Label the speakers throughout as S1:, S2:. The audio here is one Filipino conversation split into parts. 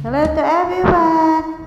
S1: Hello to everyone.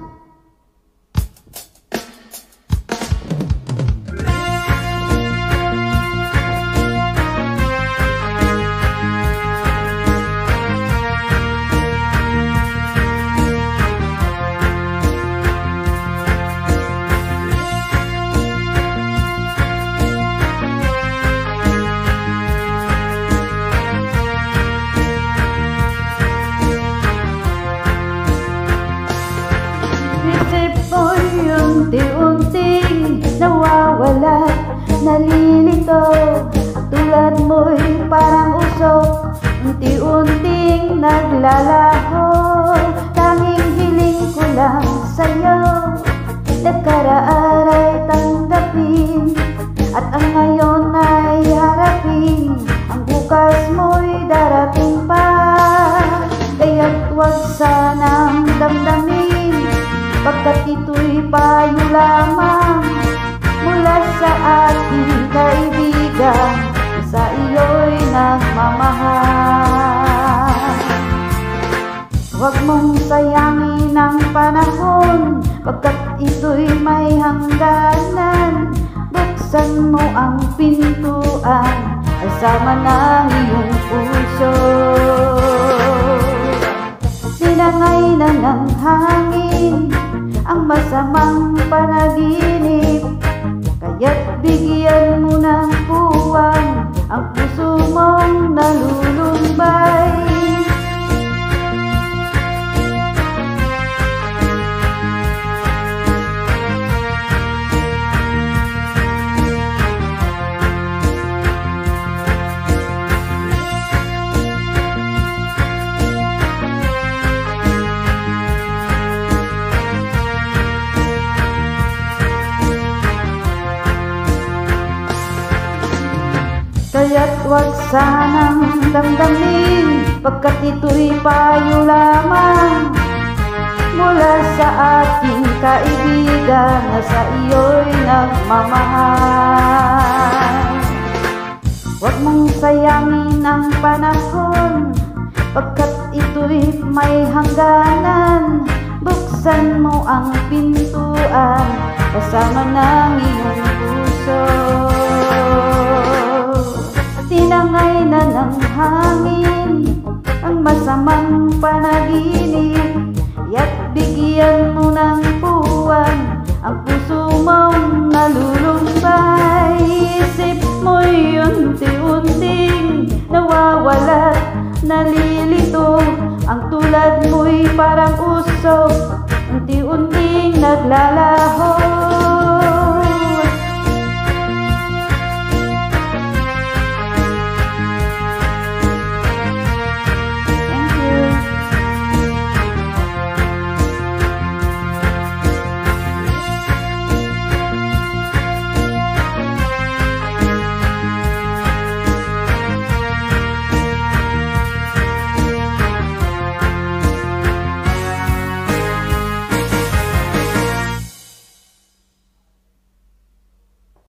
S1: Unti-unting nawawala, nalilito. Tulad mo'y parang usok, unti-unting naglalaho. Tanging hiling ko lang sa'yo, nagkaraan ay tanggapin, at ang ngayon ay harapin. Ang bukas mo'y darating pa, kaya't huwag sanang damdamin, pagkat ito'y payo lamang mula sa ating kaibigan, sa iyo'y nagmamahal. Huwag mong sayangin ang panahon, pagkat ito'y may hangganan. Buksan mo ang pintuan, kasama ng iyong puso. Sinangay na ng hangin ang masamang panaginip, kaya't bigyan mo ng puwan ang puso mong nalulumbay. Kaya't huwag sanang damdamin, pagkat ito'y payo lamang mula sa ating kaibigan, na sa iyo'y nagmamahal. Huwag mong sayangin ang panahon, pagkat ito'y may hangganan. Buksan mo ang pintuan, kasama ng iyong puso. Tinangay na ng hangin ang masamang panaginip, kaya't bigyan mo ng puwan ang puso mong nalulumbay. Isip mo'y unti-unting nawawala't nalilito, ang tulad mo'y parang usok, unti-unting naglalaho.